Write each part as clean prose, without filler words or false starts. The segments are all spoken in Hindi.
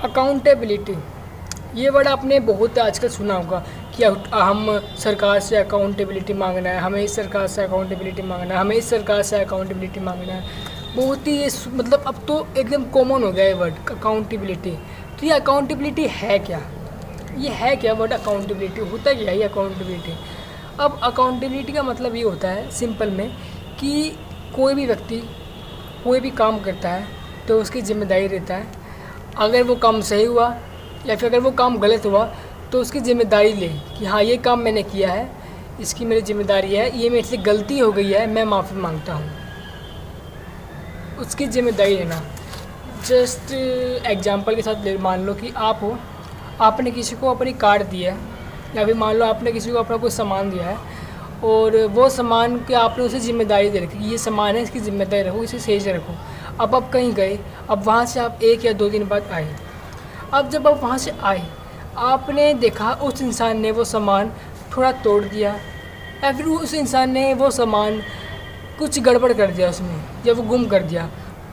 अकाउंटेबिलिटी, ये वर्ड आपने बहुत आजकल सुना होगा कि हम सरकार से अकाउंटेबिलिटी मांगना है, हमें इस सरकार से अकाउंटेबिलिटी मांगना है, हमें इस सरकार से अकाउंटेबिलिटी मांगना है। बहुत ही ये मतलब अब तो एकदम कॉमन हो गया है वर्ड अकाउंटेबिलिटी। तो ये अकाउंटेबिलिटी है क्या? ये है क्या वर्ड अकाउंटेबिलिटी? होता क्या है ये अकाउंटेबिलिटी? अब अकाउंटेबिलिटी का मतलब ये होता है सिंपल में कि कोई भी व्यक्ति कोई भी काम करता है तो उसकी जिम्मेदारी रहता है। अगर वो काम सही हुआ या फिर अगर वो काम गलत हुआ तो उसकी ज़िम्मेदारी ले कि हाँ ये काम मैंने किया है, इसकी मेरी ज़िम्मेदारी है, ये मेरे से गलती हो गई है, मैं माफ़ी मांगता हूँ, उसकी ज़िम्मेदारी लेना। जस्ट एग्जांपल के साथ मान लो कि आप हो, आपने किसी को अपनी कार दी है या फिर मान लो आपने किसी को अपना कोई सामान दिया है और वो सामान के आपने उसे ज़िम्मेदारी दे रखी, ये सामान है इसकी ज़िम्मेदारी रखो, इसे सही से रखो। अब आप कहीं गए, अब वहाँ से आप 1 या 2 दिन बाद आए। अब जब आप वहाँ से आए, आपने देखा उस इंसान ने वो सामान थोड़ा तोड़ दिया या फिर उस इंसान ने वो सामान कुछ गड़बड़ कर दिया उसमें या वो गुम कर दिया,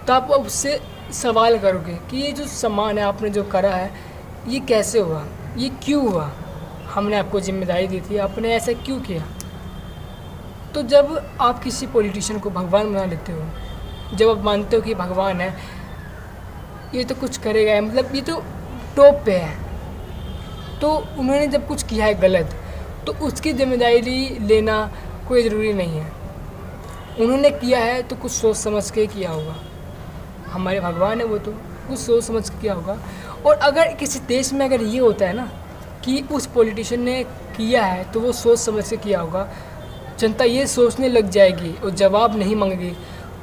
तो आप उससे सवाल करोगे कि ये जो सामान है आपने जो करा है ये कैसे हुआ, ये क्यों हुआ, हमने आपको जिम्मेदारी दी थी, आपने ऐसा क्यों किया। तो जब आप किसी पॉलिटिशियन को भगवान बना लेते हो, जब आप मानते हो कि भगवान है, ये तो कुछ करेगा, मतलब ये तो टॉप पे है, तो उन्होंने जब कुछ किया है गलत तो उसकी जिम्मेदारी लेना कोई ज़रूरी नहीं है। उन्होंने किया है तो कुछ सोच समझ के किया होगा, हमारे भगवान है वो तो कुछ सोच समझ के किया होगा। और अगर किसी देश में अगर ये होता है ना कि उस पॉलिटिशियन ने किया है तो वो सोच समझ के किया होगा, जनता ये सोचने लग जाएगी और जवाब नहीं मांगेगी,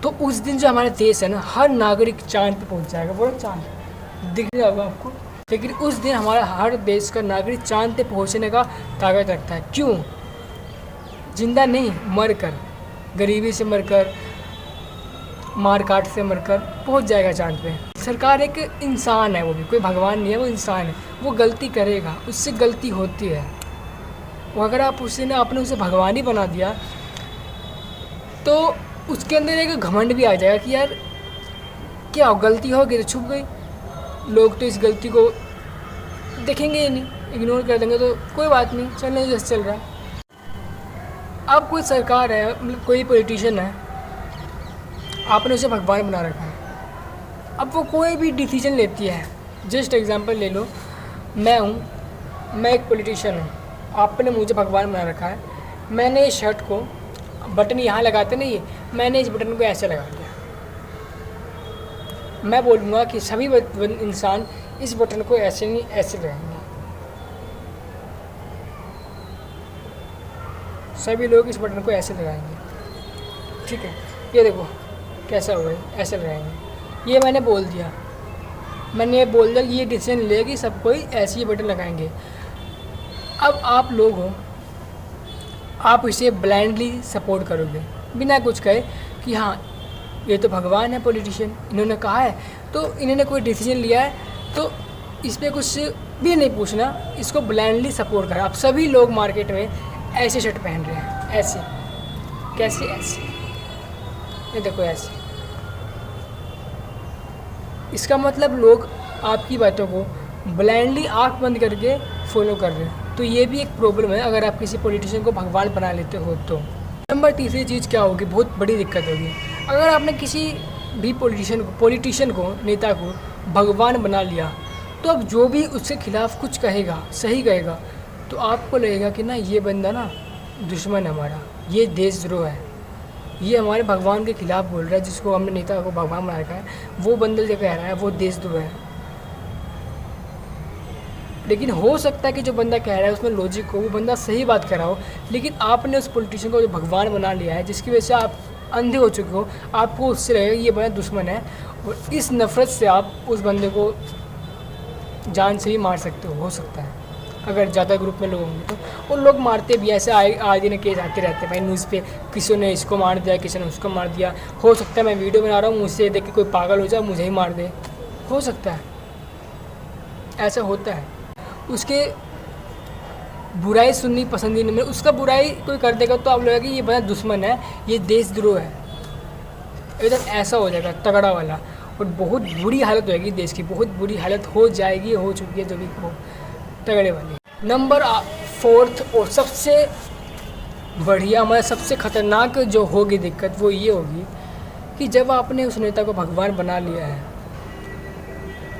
तो उस दिन जो हमारा देश है ना, हर नागरिक चांद पे पहुंच जाएगा। बोलो चांद दिख रहा होगा आपको, लेकिन उस दिन हमारा हर देश का नागरिक चांद पे पहुंचने का ताकत रखता है। क्यों? जिंदा नहीं, मर कर, गरीबी से मरकर, मार काट से मरकर पहुंच जाएगा चांद पे। सरकार एक इंसान है, वो भी कोई भगवान नहीं है, वो इंसान है, वो गलती करेगा, उससे गलती होती है। वो अगर आप आपने उसे भगवान ही बना दिया तो उसके अंदर एक घमंड भी आ जाएगा कि यार क्या हो, गलती हो गई तो छुप गई, लोग तो इस गलती को देखेंगे ही नहीं, इग्नोर कर देंगे, तो कोई बात नहीं, चलने जैसे चल रहा है। अब कोई सरकार है, मतलब कोई पॉलिटिशियन है, आपने उसे भगवान बना रखा है, अब वो कोई भी डिसीजन लेती है। जस्ट एग्जांपल ले लो, मैं एक पॉलिटिशियन हूँ, आपने मुझे भगवान बना रखा है, मैंने इस शर्ट को बटन यहाँ लगाते नहीं है, मैंने इस बटन को ऐसे लगा दिया, मैं बोलूँगा कि सभी इंसान इस बटन को ऐसे नहीं ऐसे लगाएंगे, सभी लोग इस बटन को ऐसे लगाएंगे, ठीक है, ये देखो कैसा होगा, ऐसे लगाएंगे। ये मैंने बोल दिया कि ये डिसीजन ले कि सब कोई ऐसे ही बटन लगाएंगे। अब आप लोग हो, आप इसे ब्लाइंडली सपोर्ट करोगे बिना कुछ कहे कि हाँ ये तो भगवान है, पॉलिटिशियन, इन्होंने कहा है तो इन्होंने कोई डिसीजन लिया है तो इस पर कुछ भी नहीं पूछना, इसको ब्लाइंडली सपोर्ट करा। अब सभी लोग मार्केट में ऐसे शर्ट पहन रहे हैं, ऐसे, कैसे, ऐसे, ये देखो ऐसे। इसका मतलब लोग आपकी बातों को ब्लाइंडली आंख बंद करके फॉलो कर रहे हैं। तो ये भी एक प्रॉब्लम है अगर आप किसी पॉलिटिशियन को भगवान बना लेते हो तो। नंबर तीसरी चीज़ क्या होगी, बहुत बड़ी दिक्कत होगी, अगर आपने किसी भी पॉलिटिशियन को, नेता को भगवान बना लिया तो अब जो भी उसके खिलाफ कुछ कहेगा, सही कहेगा, तो आपको लगेगा कि ना ये बंदा ना दुश्मन है हमारा, ये देशद्रोह है, ये हमारे भगवान के खिलाफ बोल रहा है, जिसको हमने नेता को भगवान बना रखा है, वो बंदा जो कह रहा है वो देशद्रोह है। लेकिन हो सकता है कि जो बंदा कह रहा है उसमें लॉजिक हो, वो बंदा सही बात कह रहा हो, लेकिन आपने उस पॉलिटिशियन को जो भगवान बना लिया है, जिसकी वजह से आप अंधे हो चुके हो, आपको उससे लगेगा ये बंदा दुश्मन है, और इस नफ़रत से आप उस बंदे को जान से ही मार सकते हो सकता है, अगर ज़्यादा ग्रुप में लोग होंगे तो। और लोग मारते भी ऐसे, आए दिन केस आते रहते हैं भाई न्यूज़ पे, किसी ने इसको मार दिया, किसी ने उसको मार दिया। हो सकता है मैं वीडियो बना रहा हूँ, मुझसे देख के कोई पागल हो जाए, मुझे ही मार दे, हो सकता है, ऐसा होता है। उसके बुराई सुननी पसंद ही नहीं, उसका बुराई कोई कर देगा तो आप लगेगा कि ये बड़ा दुश्मन है, ये देशद्रोह है, एकदम ऐसा हो जाएगा तगड़ा वाला। और बहुत बुरी हालत होएगी देश की, बहुत बुरी हालत हो जाएगी, हो चुकी है जो भी हो, तगड़े वाली। नंबर 4 और सबसे बढ़िया, मतलब सबसे ख़तरनाक जो होगी दिक्कत वो ये होगी कि जब आपने उस नेता को भगवान बना लिया है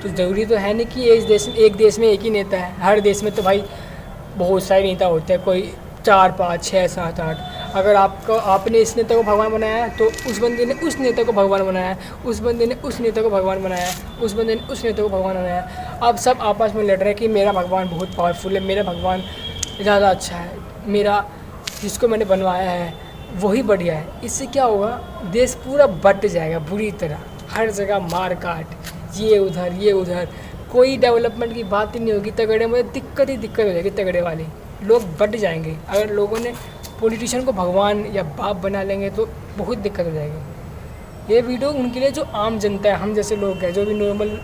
तो ज़रूरी तो है नहीं कि एक देश में एक ही नेता है। हर देश में तो भाई बहुत सारे नेता होते हैं, कोई 4 5 6 7 8। अगर आपने इस नेता को भगवान बनाया है तो उस बंदे ने उस नेता को भगवान बनाया है, उस बंदे ने उस नेता को भगवान बनाया है, उस बंदे ने उस नेता को भगवान बनाया है। अब सब आपस में लड़ रहे हैं कि मेरा भगवान बहुत पावरफुल है, मेरा भगवान ज़्यादा अच्छा है, मेरा जिसको मैंने बनवाया है वही बढ़िया है। इससे क्या होगा, देश पूरा बट जाएगा बुरी तरह, हर जगह मार काट, ये उधर, कोई डेवलपमेंट की बात ही नहीं होगी। तगड़े में दिक्कत ही दिक्कत हो जाएगी, तगड़े वाली लोग बट जाएंगे। अगर लोगों ने पॉलिटिशियन को भगवान या बाप बना लेंगे तो बहुत दिक्कत हो जाएगी। ये वीडियो उनके लिए जो आम जनता है, हम जैसे लोग हैं, जो भी नॉर्मल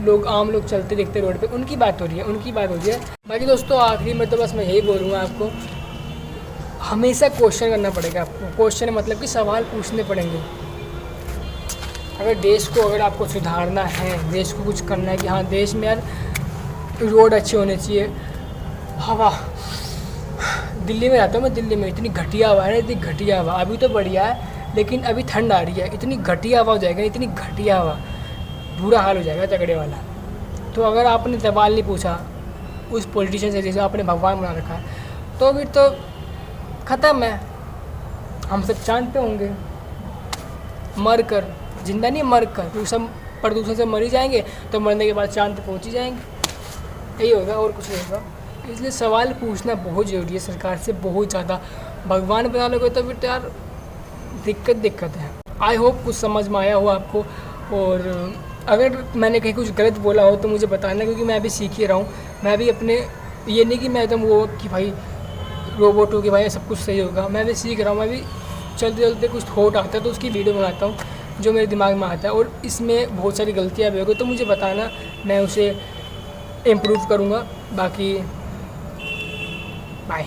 लोग, आम लोग चलते दिखते रोड पे, उनकी बात हो रही है, बाकी दोस्तों आखिरी में तो बस मैं यही बोलूँगा, आपको हमेशा क्वेश्चन करना पड़ेगा। आपको क्वेश्चन मतलब कि सवाल पूछने पड़ेंगे। अगर आपको सुधारना है, देश को कुछ करना है कि हाँ देश में यार रोड अच्छे होने चाहिए, हवा, दिल्ली में रहता हूँ मैं, दिल्ली में इतनी घटिया हवा है ना, इतनी घटिया हवा। अभी तो बढ़िया है लेकिन अभी ठंड आ रही है, इतनी घटिया हवा हो जाएगा, इतनी घटिया हवा, बुरा हाल हो जाएगा तगड़े वाला। तो अगर आपने सवाल नहीं पूछा उस पॉलिटिशियन से जैसे आपने भगवान बना रखा है तो फिर तो ख़त्म है, हम सब चांद पे होंगे मर कर, जिंदा नहीं मर कर, क्योंकि सब प्रदूषण से मर ही जाएंगे तो मरने के बाद चांद पे पहुँच ही जाएंगे, यही होगा और कुछ नहीं होगा। इसलिए सवाल पूछना बहुत ज़रूरी है सरकार से, बहुत ज़्यादा। भगवान बना लोगे तो फिर तो यार दिक्कत है। आई होप कुछ समझ में आया हो आपको, और अगर मैंने कहीं कुछ गलत बोला हो तो मुझे बताना, क्योंकि मैं अभी सीख ही रहा हूँ। मैं भी अपने, ये नहीं कि मैं एकदम वो कि भाई रोबोट हो कि भाई सब कुछ सही होगा, मैं भी सीख रहा हूँ। मैं भी चलते कुछ थॉट आता है तो उसकी वीडियो बनाता हूँ जो मेरे दिमाग में आता है, और इसमें बहुत सारी गलतियाँ भी होगी तो मुझे बताना, मैं उसे इम्प्रूव करूँगा। बाकी बाय।